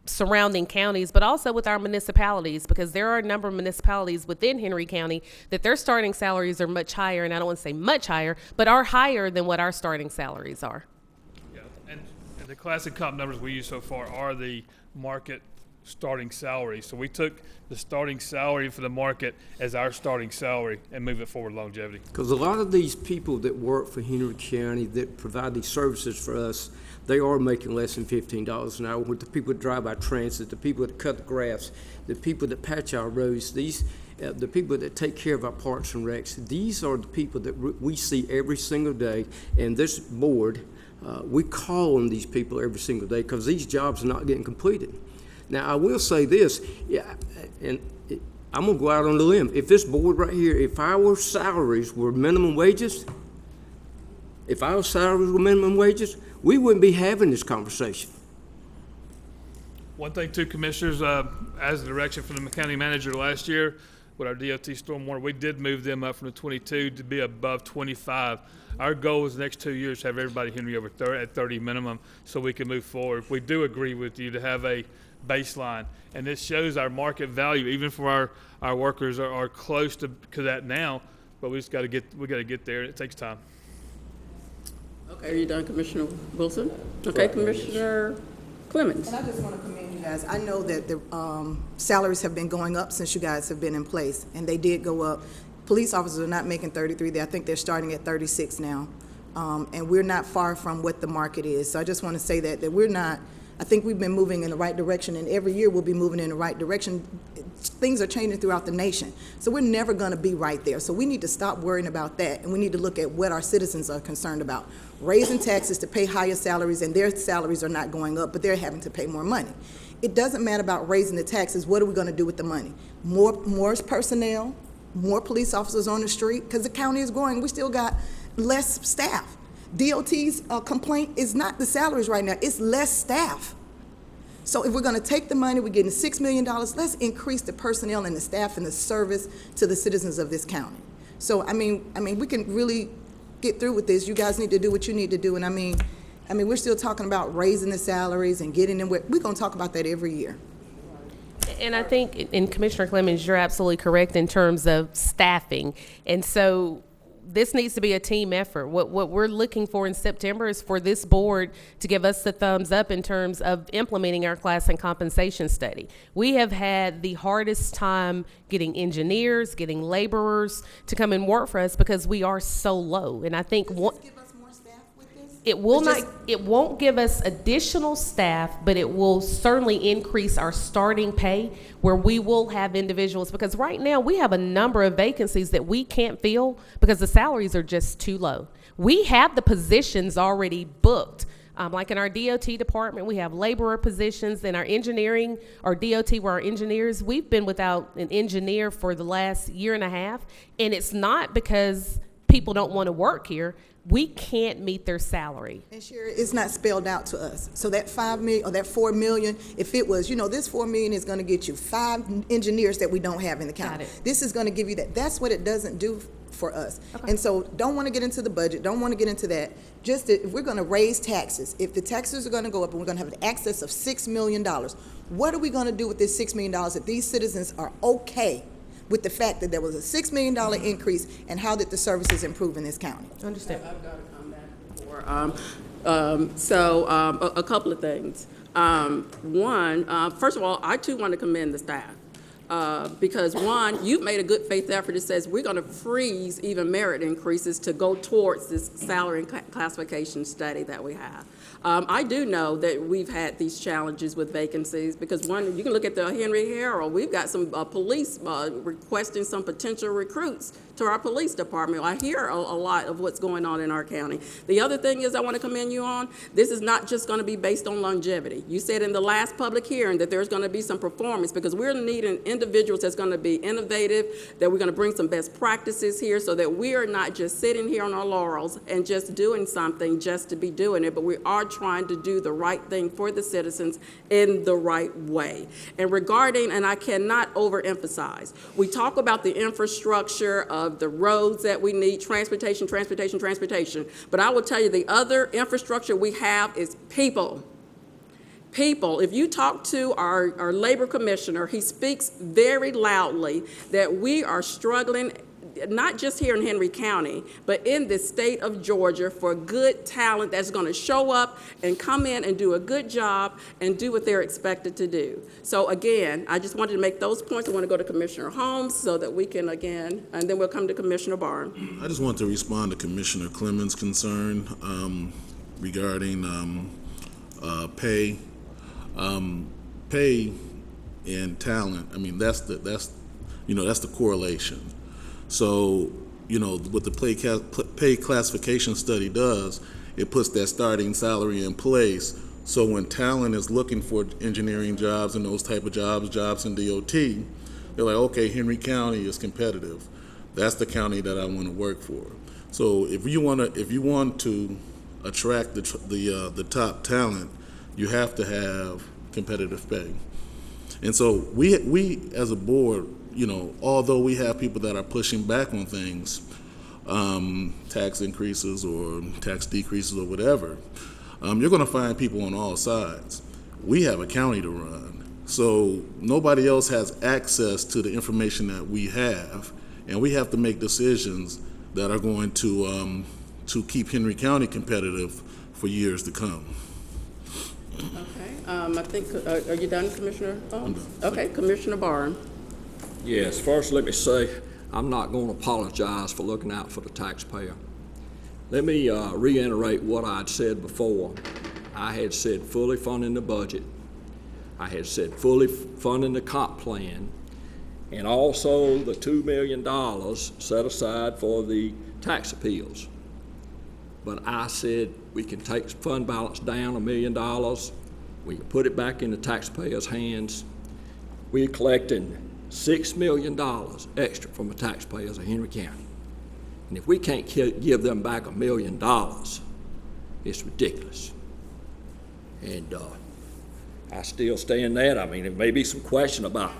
surrounding counties, but also with our municipalities, because there are a number of municipalities within Henry County that their starting salaries are much higher, and I don't want to say much higher, but are higher than what our starting salaries are. Yeah, and the classic comp numbers we use so far are the market starting salary. So we took the starting salary for the market as our starting salary and move it forward longevity. Because a lot of these people that work for Henry County that provide these services for us, they are making less than $15 an hour. With the people that drive our transit, the people that cut the grass, the people that patch our roads, the people that take care of our parks and recs, these are the people that we see every single day. And this board, we call on these people every single day because these jobs are not getting completed. Now, I will say this, and I'm going to go out on the limb. If this board right here, if our salaries were minimum wages, we wouldn't be having this conversation. One thing too, commissioners, as the direction from the county manager last year with our DOT stormwater, we did move them up from the 22 to be above 25. Our goal is the next 2 years to have everybody Henry over at 30 minimum so we can move forward. We do agree with you to have a baseline, and this shows our market value even for our workers are close to that now, but we got to get there. It takes time. Okay, are you done, Commissioner Wilson? Okay, Commissioner Clemens. And I just want to commend you guys. I know that the salaries have been going up since you guys have been in place, and they did go up. Police officers are not making 33. I think they're starting at 36 now, and we're not far from what the market is. So I just want to say that we're not. I think we've been moving in the right direction, and every year we'll be moving in the right direction. Things are changing throughout the nation, so we're never going to be right there. So we need to stop worrying about that, and we need to look at what our citizens are concerned about. Raising taxes to pay higher salaries, and their salaries are not going up, but they're having to pay more money. It doesn't matter about raising the taxes. What are we going to do with the money? More personnel, more police officers on the street, because the county is growing. We still got less staff. DOT's complaint is not the salaries right now, it's less staff. So if we're gonna take the money, we're getting $6 million, let's increase the personnel and the staff and the service to the citizens of this county. So, I mean, we can really get through with this. You guys need to do what you need to do, and I mean, we're still talking about raising the salaries and getting them, we're gonna talk about that every year. And I think, and Commissioner Clemens, you're absolutely correct in terms of staffing. And so this needs to be a team effort. What we're looking for in September is for this board to give us the thumbs up in terms of implementing our class and compensation study. We have had the hardest time getting engineers, getting laborers to come and work for us because we are so low. And I think Does this give us more staff with this? it will It's not, just- it won't give us additional staff, but it will certainly increase our starting pay where we will have individuals, because right now we have a number of vacancies that we can't fill because the salaries are just too low. We have the positions already booked. Like in our DOT department, we have laborer positions. In our engineering, our DOT, where our engineers, we've been without an engineer for the last year and a half. And it's not because people don't want to work here. We can't meet their salary. And Sherry, it's not spelled out to us. So that 5 million or that 4 million, if it was, this 4 million is gonna get you 5 engineers that we don't have in the Got county. it. This is gonna give you that. That's what it doesn't do for us. Okay. And so don't wanna get into the budget, don't wanna get into that. Just that if we're gonna raise taxes, if the taxes are gonna go up and we're gonna have an excess of $6 million, what are we gonna do with this $6 million if these citizens are okay with the fact that there was a $6 million increase, and how did the services improve in this county? Understand? I've got a comment for, a couple of things. One, first of all, I too want to commend the staff. Because one, you've made a good faith effort that says we're going to freeze even merit increases to go towards this salary and classification study that we have. I do know that we've had these challenges with vacancies because one, you can look at the Henry Herald, we've got some police requesting some potential recruits to our police department. I hear a lot of what's going on in our county. The other thing is I want to commend you on, this is not just going to be based on longevity. You said in the last public hearing that there's going to be some performance because we're needing individuals that's going to be innovative, that we're going to bring some best practices here so that we are not just sitting here on our laurels and just doing something just to be doing it, but we are trying to do the right thing for the citizens in the right way. And regarding, and I cannot overemphasize, we talk about the infrastructure of the roads that we need, transportation, but I will tell you the other infrastructure we have is people. People, if you talk to our labor commissioner, he speaks very loudly that we are struggling, not just here in Henry County, but in the state of Georgia for good talent that's going to show up and come in and do a good job and do what they're expected to do. So again, I just wanted to make those points. I want to go to Commissioner Holmes so that we can again, and then we'll come to Commissioner Barn. I just want to respond to Commissioner Clemens' concern regarding pay. Pay and talent. I mean, that's the correlation. So, what the pay classification study does, it puts that starting salary in place. So when talent is looking for engineering jobs and those type of jobs in DOT, they're like, okay, Henry County is competitive. That's the county that I want to work for. So if you want to attract the top talent, you have to have competitive pay. And so we as a board, although we have people that are pushing back on things, tax increases or tax decreases or whatever, you're going to find people on all sides. We have a county to run, so nobody else has access to the information that we have, and we have to make decisions that are going to keep Henry County competitive for years to come. Okay, I think, are you done, Commissioner Holmes? Okay, Commissioner Barn. Yes, first let me say, I'm not going to apologize for looking out for the taxpayer. Let me reiterate what I'd said before. I had said fully funding the budget. I had said fully funding the comp plan, and also the $2 million set aside for the tax appeals. But I said we can take fund balance down $1 million. We can put it back in the taxpayers' hands. We're collecting $6 million extra from the taxpayers of Henry County. And if we can't give them back $1 million, it's ridiculous. And I still stand that. I mean, there may be some question about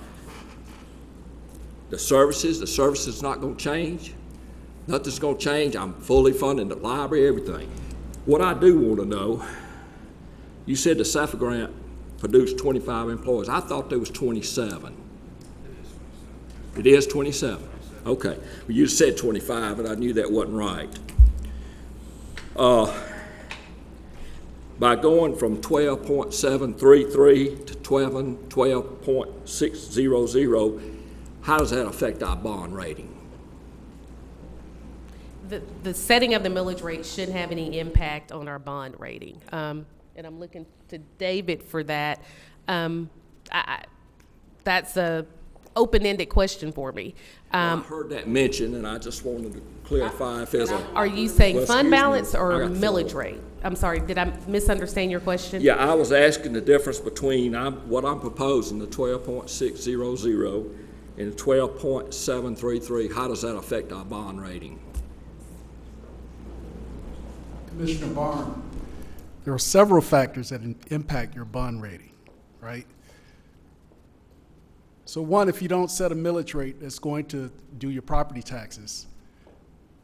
the services. The service is not going to change. Nothing's going to change. I'm fully funding the library, everything. What I do want to know, you said the SAFA grant produced 25 employees. I thought there was 27. It is 27. Okay. Well, you said 25, but I knew that wasn't right. By going from 12.733 to 12.600, how does that affect our bond rating? The setting of the millage rate shouldn't have any impact on our bond rating. And I'm looking to David for that. That's a open-ended question for me. I heard that mentioned, and I just wanted to clarify if there's a... Are you saying Well, fund excuse me. balance or I got millage four. rate? I'm sorry, did I misunderstand your question? Yeah, I was asking the difference between what I'm proposing, the 12.600 and the 12.733. How does that affect our bond rating? Commissioner Barn, there are several factors that impact your bond rating, right? So one, if you don't set a millage rate that's going to do your property taxes,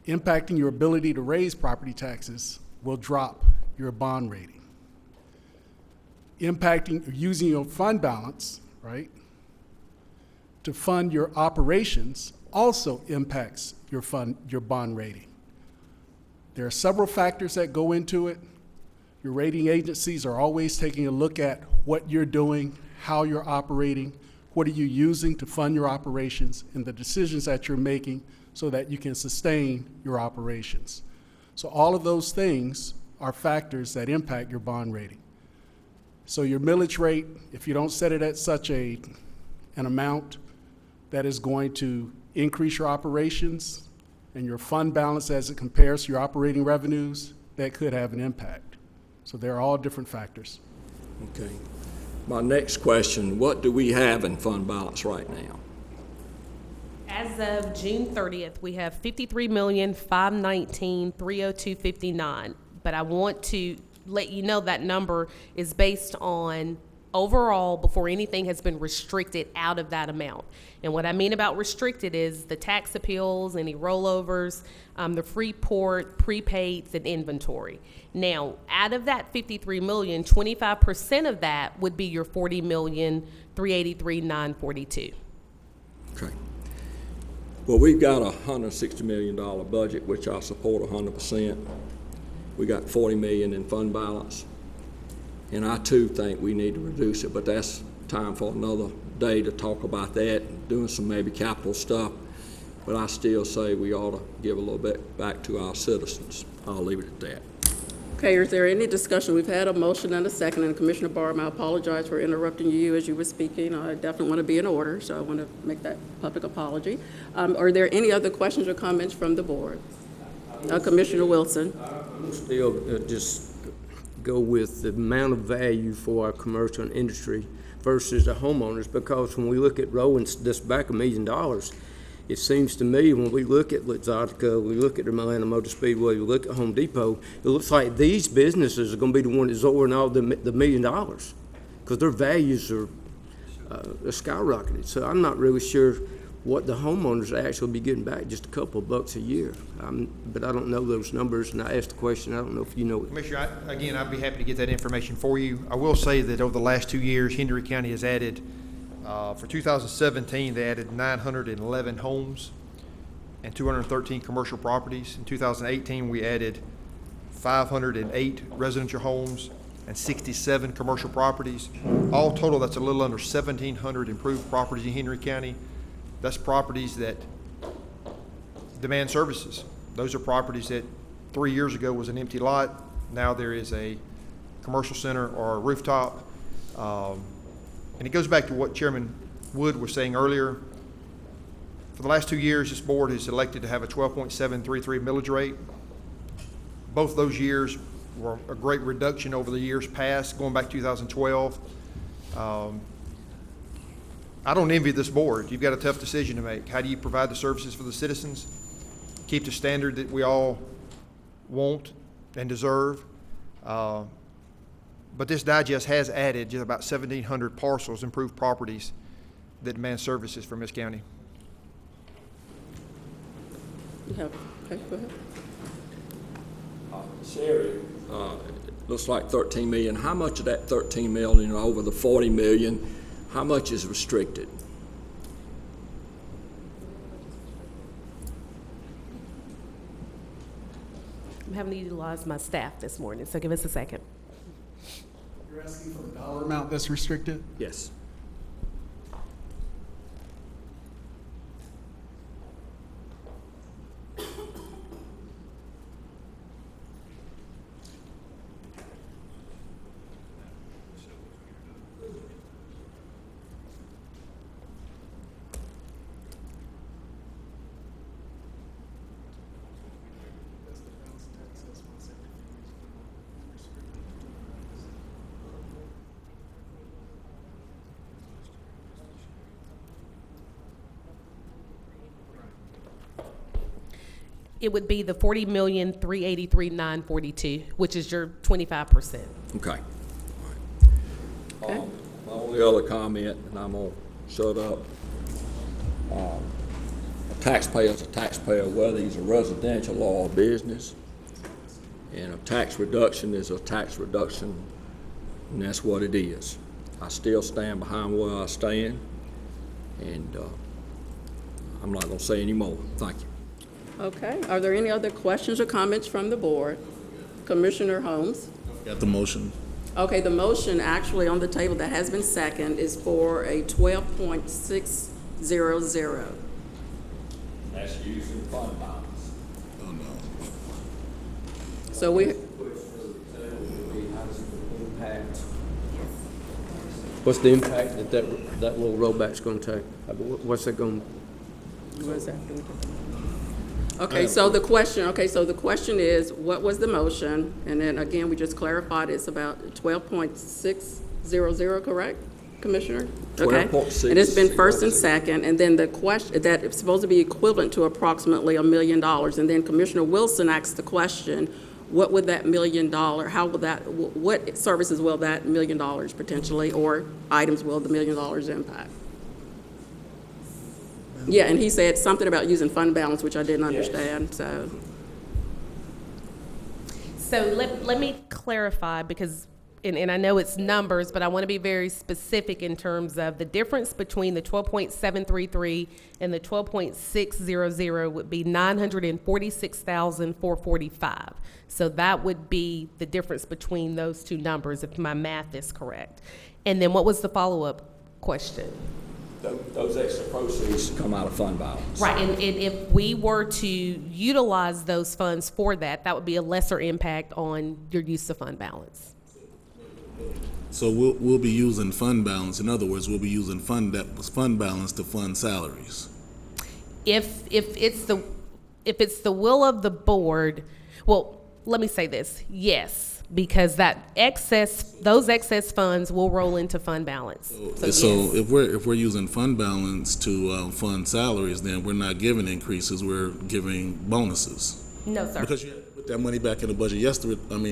impacting your ability to raise property taxes will drop your bond rating. Using your fund balance, right, to fund your operations also impacts your bond rating. There are several factors that go into it. Your rating agencies are always taking a look at what you're doing, how you're operating, what are you using to fund your operations, and the decisions that you're making so that you can sustain your operations. So all of those things are factors that impact your bond rating. So your millage rate, if you don't set it at such an amount that is going to increase your operations and your fund balance as it compares to your operating revenues, that could have an impact. So they're all different factors. Okay. My next question, what do we have in fund balance right now? As of June 30th, we have $53,519,302.59. But I want to let you know that number is based on overall before anything has been restricted out of that amount. And what I mean about restricted is the tax appeals, any rollovers, the free port, prepaids, and inventory. Now, out of that 53 million, 25% of that would be your 40,383,942. Okay. Well, we've got a $160 million budget, which I support 100%. We got 40 million in fund balance. And I too think we need to reduce it, but that's time for another day to talk about that, doing some maybe capital stuff. But I still say we ought to give a little bit back to our citizens. I'll leave it at that. Okay, is there any discussion? We've had a motion and a second, and Commissioner Barham, I apologize for interrupting you as you were speaking. I definitely want to be in order, so I want to make that public apology. Are there any other questions or comments from the board? Commissioner Wilson. I'm still just go with the amount of value for our commercial and industry versus the homeowners, because when we look at rolling this back $1 million, it seems to me when we look at Luxottica, we look at the Atlanta Motor Speedway, we look at Home Depot, it looks like these businesses are going to be the one that's absorbing all the $1 million because their values are skyrocketed. So I'm not really sure what the homeowners actually be getting back, just a couple of bucks a year. But I don't know those numbers, and I asked the question, I don't know if you know it. Commissioner, again, I'd be happy to get that information for you. I will say that over the last 2 years, Henry County has added, for 2017, they added 911 homes and 213 commercial properties. In 2018, we added 508 residential homes and 67 commercial properties. All total, that's a little under 1,700 improved properties in Henry County. That's properties that demand services. Those are properties that 3 years ago was an empty lot. Now there is a commercial center or a rooftop. And it goes back to what Chairman Wood was saying earlier. For the last 2 years, this board has elected to have a 12.733 millage rate. Both those years were a great reduction over the years past, going back to 2012. I don't envy this board. You've got a tough decision to make. How do you provide the services for the citizens? Keep the standard that we all want and deserve. But this digest has added just about 1,700 parcels, improved properties that demand services from this county. You have, okay, go ahead. Sherry, it looks like 13 million. How much of that 13 million over the 40 million, how much is restricted? I'm having to utilize my staff this morning, so give us a second. You're asking for the dollar amount that's restricted? Yes. It would be the 40,383,942, which is your 25%. Okay. Okay. My only other comment, and I'm gonna shut up. A taxpayer's a taxpayer, whether he's a residential or a business. And a tax reduction is a tax reduction, and that's what it is. I still stand behind where I stand, and I'm not gonna say any more. Thank you. Okay, are there any other questions or comments from the board? Commissioner Holmes? Got the motion. Okay, the motion actually on the table that has been seconded is for a 12.600. That's using fund balance. Oh, no. So we, What's the impact that little rollback's gonna take? What's that gonna? what is that? Okay, so the question is, what was the motion? And then again, we just clarified it's about 12.600, correct, Commissioner? Okay. 12.600. And it's been first and second, and then the question, that it's supposed to be equivalent to approximately $1 million. And then Commissioner Wilson asked the question, what would that $1 million, how will that, what services will that $1 million potentially, or items will the $1 million impact? Yeah, and he said something about using fund balance, which I didn't understand, so. So let me clarify, because, and I know it's numbers, but I want to be very specific in terms of the difference between the 12.733 and the 12.600 would be 946,445. So that would be the difference between those two numbers, if my math is correct. And then what was the follow-up question? Those extra proceeds come out of fund balance. Right, and if we were to utilize those funds for that, that would be a lesser impact on your use of fund balance. So we'll be using fund balance. In other words, we'll be using fund balance to fund salaries. If it's the will of the board, well, let me say this, yes, because those excess funds will roll into fund balance. So So yes. if we're using fund balance to fund salaries, then we're not giving increases, we're giving bonuses. No, sir. Because you have to put that money back in the budget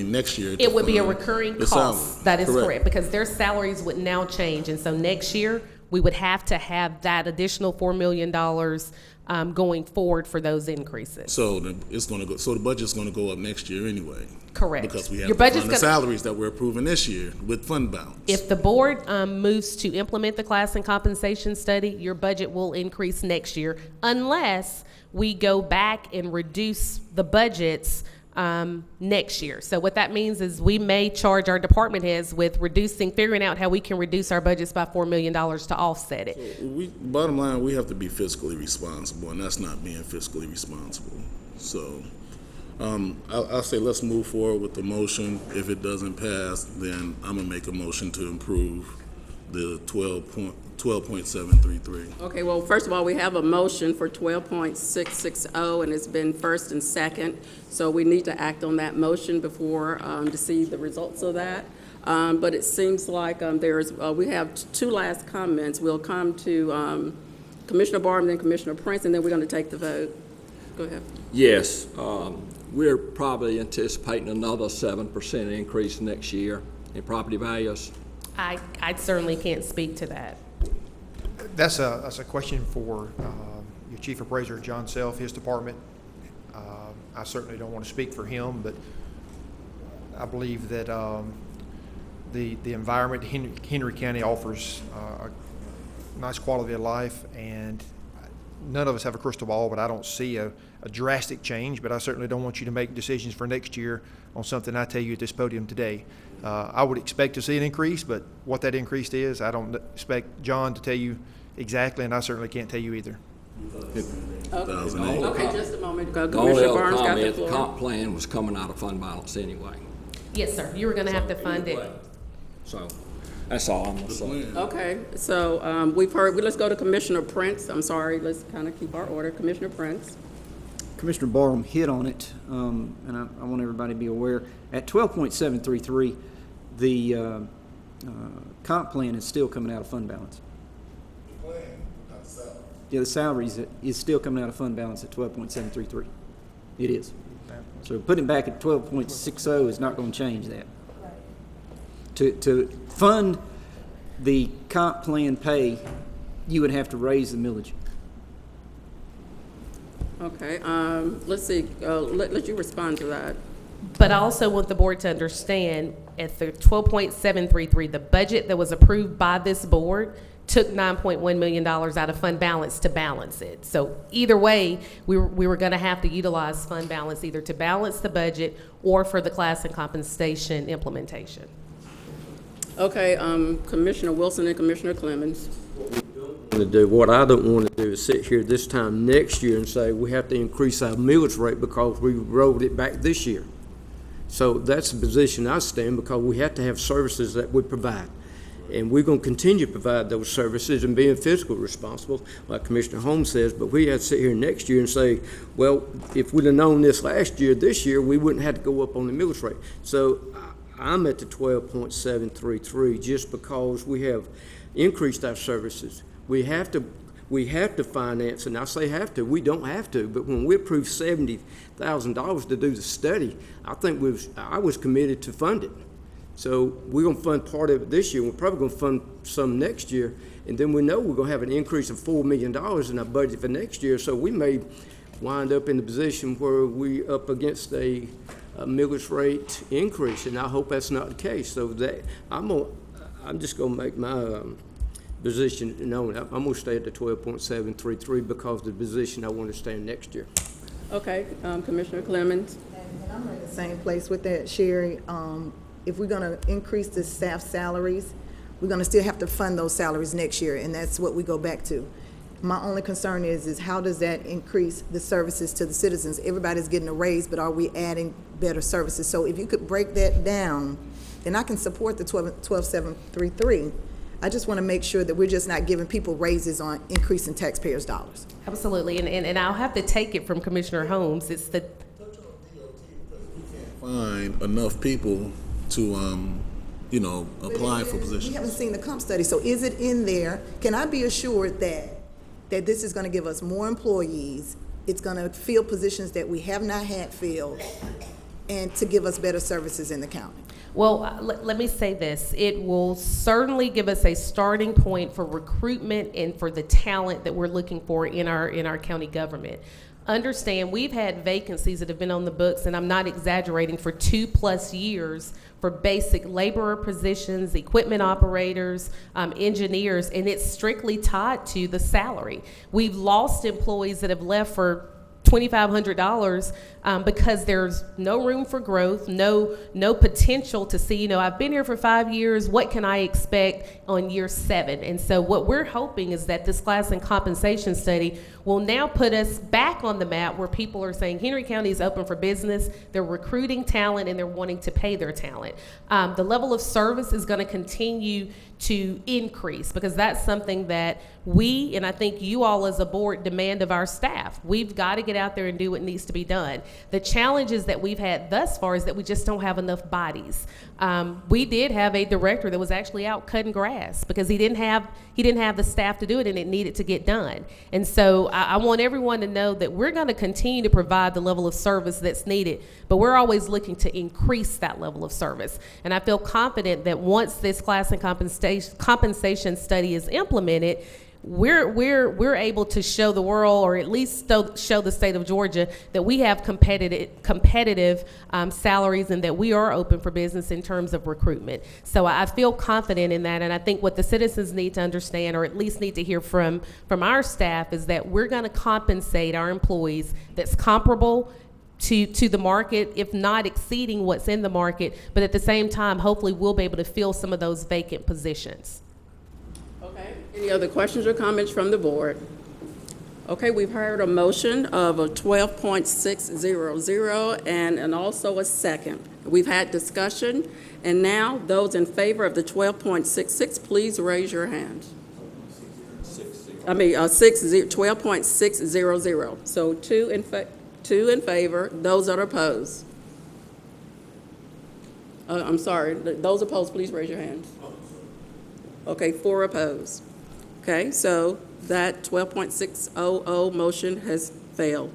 next year. It would be a fund recurring the cost. salary. That is correct, because their salaries would now change, and so next year we would have to have that additional $4 million going forward for those increases. So the budget's gonna go up next year anyway. Correct. Because we have Your to budget's fund the gonna- salaries that we're approving this year with fund balance. If the board moves to implement the class and compensation study, your budget will increase next year unless we go back and reduce the budgets next year. So what that means is we may charge our department heads with figuring out how we can reduce our budgets by $4 million to offset it. Bottom line, we have to be fiscally responsible, and that's not being fiscally responsible. So I'll say let's move forward with the motion. If it doesn't pass, then I'm gonna make a motion to improve the 12.733. Okay, well, first of all, we have a motion for 12.660, and it's been first and second, so we need to act on that motion before, to see the results of that. But it seems like we have two last comments. We'll come to Commissioner Barham, then Commissioner Prince, and then we're going to take the vote. Go ahead. Yes, we're probably anticipating another 7% increase next year in property values. I certainly can't speak to that. That's a question for your chief appraiser, John Self, his department. I certainly don't want to speak for him, but I believe that the environment Henry County offers a nice quality of life, and none of us have a crystal ball, but I don't see a drastic change. But I certainly don't want you to make decisions for next year on something I tell you at this podium today. I would expect to see an increase, but what that increase is, I don't expect John to tell you exactly, and I certainly can't tell you either. Okay, just a moment ago. The only Commissioner other Barnes got the comment, the floor. comp plan was coming out of fund balance anyway. Yes, sir. You were going to have to fund it. So that's all I'm gonna say. Okay, so we've heard, let's go to Commissioner Prince. I'm sorry, let's kind of keep our order. Commissioner Prince. Commissioner Barham hit on it, and I want everybody to be aware. At 12.733, the comp plan is still coming out of fund balance. The plan, not the salary. Yeah, the salaries is still coming out of fund balance at 12.733. It is. So putting it back at 12.60 is not going to change that. To fund the comp plan pay, you would have to raise the millage. Okay, let's see, let you respond to that. But I also want the board to understand at the 12.733, the budget that was approved by this board took $9.1 million out of fund balance to balance it. So either way, we were going to have to utilize fund balance either to balance the budget or for the class and compensation implementation. Okay, Commissioner Wilson and Commissioner Clemens. What I don't want to do is sit here this time next year and say we have to increase our millage rate because we rolled it back this year. So that's the position I stand, because we have to have services that we provide. And we're going to continue to provide those services and being fiscally responsible, like Commissioner Holmes says, but we have to sit here next year and say, well, if we'd have known this last year, this year, we wouldn't have to go up on the millage rate. So I'm at the 12.733 just because we have increased our services. We have to finance, and I say have to, we don't have to, but when we approved $70,000 to do the study, I think I was committed to fund it. So we're going to fund part of it this year. We're probably going to fund some next year, and then we know we're going to have an increase of $4 million in our budget for next year. So we may wind up in the position where we're up against a millage rate increase, and I hope that's not the case. So that I'm just going to make my position known. I'm going to stay at the 12.733 because of the position I want to stay in next year. Okay, Commissioner Clemens. And I'm in the same place with that, Sherry. If we're going to increase the staff salaries, we're going to still have to fund those salaries next year, and that's what we go back to. My only concern is how does that increase the services to the citizens? Everybody's getting a raise, but are we adding better services? So if you could break that down, then I can support the 12.733. I just want to make sure that we're just not giving people raises on increasing taxpayers' dollars. Absolutely, and I'll have to take it from Commissioner Holmes. It's the Find enough people to, apply for We positions. haven't seen the comp study, so is it in there? Can I be assured that this is going to give us more employees, it's going to fill positions that we have not had filled, and to give us better services in the county? Well, let me say this. It will certainly give us a starting point for recruitment and for the talent that we're looking for in our county government. Understand, we've had vacancies that have been on the books, and I'm not exaggerating, for 2+ years for basic laborer positions, equipment operators, engineers, and it's strictly tied to the salary. We've lost employees that have left for $2,500 because there's no room for growth, no potential to see, I've been here for 5 years, what can I expect on year 7? And so what we're hoping is that this class and compensation study will now put us back on the map where people are saying Henry County is open for business, they're recruiting talent, and they're wanting to pay their talent. The level of service is going to continue to increase because that's something that we, and I think you all as a board, demand of our staff. We've got to get out there and do what needs to be done. The challenges that we've had thus far is that we just don't have enough bodies. We did have a director that was actually out cutting grass because he didn't have the staff to do it, and it needed to get done. And so I want everyone to know that we're going to continue to provide the level of service that's needed, but we're always looking to increase that level of service. And I feel confident that once this class and compensation study is implemented, we're able to show the world, or at least show the state of Georgia, that we have competitive salaries, and that we are open for business in terms of recruitment. So I feel confident in that, and I think what the citizens need to understand, or at least need to hear from our staff, is that we're going to compensate our employees that's comparable to the market, if not exceeding what's in the market, but at the same time, hopefully we'll be able to fill some of those vacant positions. Okay, any other questions or comments from the board? Okay, we've heard a motion of a 12.600 and also a second. We've had discussion, and now those in favor of the 12.66, please raise your hands. 12.600. So two in favor, those that are opposed. I'm sorry, those opposed, please raise your hands. Okay, 4 opposed. Okay, so that 12.600 motion has failed.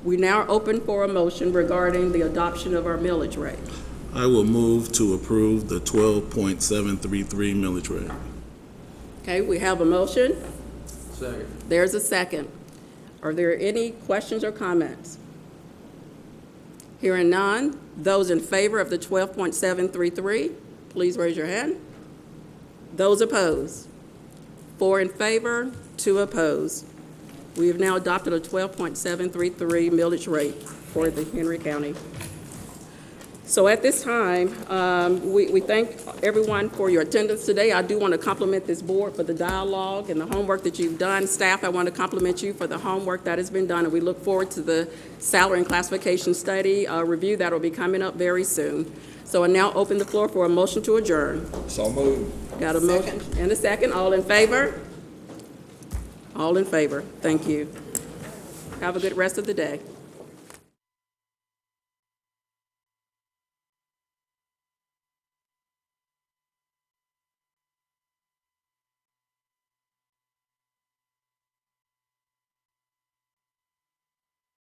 We now open for a motion regarding the adoption of our millage rate. I will move to approve the 12.733 millage rate. Okay, we have a motion. Second. There's a second. Are there any questions or comments? Hearing none, those in favor of the 12.733, please raise your hand. Those opposed? 4 in favor, 2 opposed. We have now adopted a 12.733 millage rate for the Henry County. So at this time, we thank everyone for your attendance today. I do want to compliment this board for the dialogue and the homework that you've done. Staff, I want to compliment you for the homework that has been done, and we look forward to the salary and classification study review that will be coming up very soon. So I now open the floor for a motion to adjourn. So moved. Got a motion and a second. All in favor? All in favor. Thank you. Have a good rest of the day.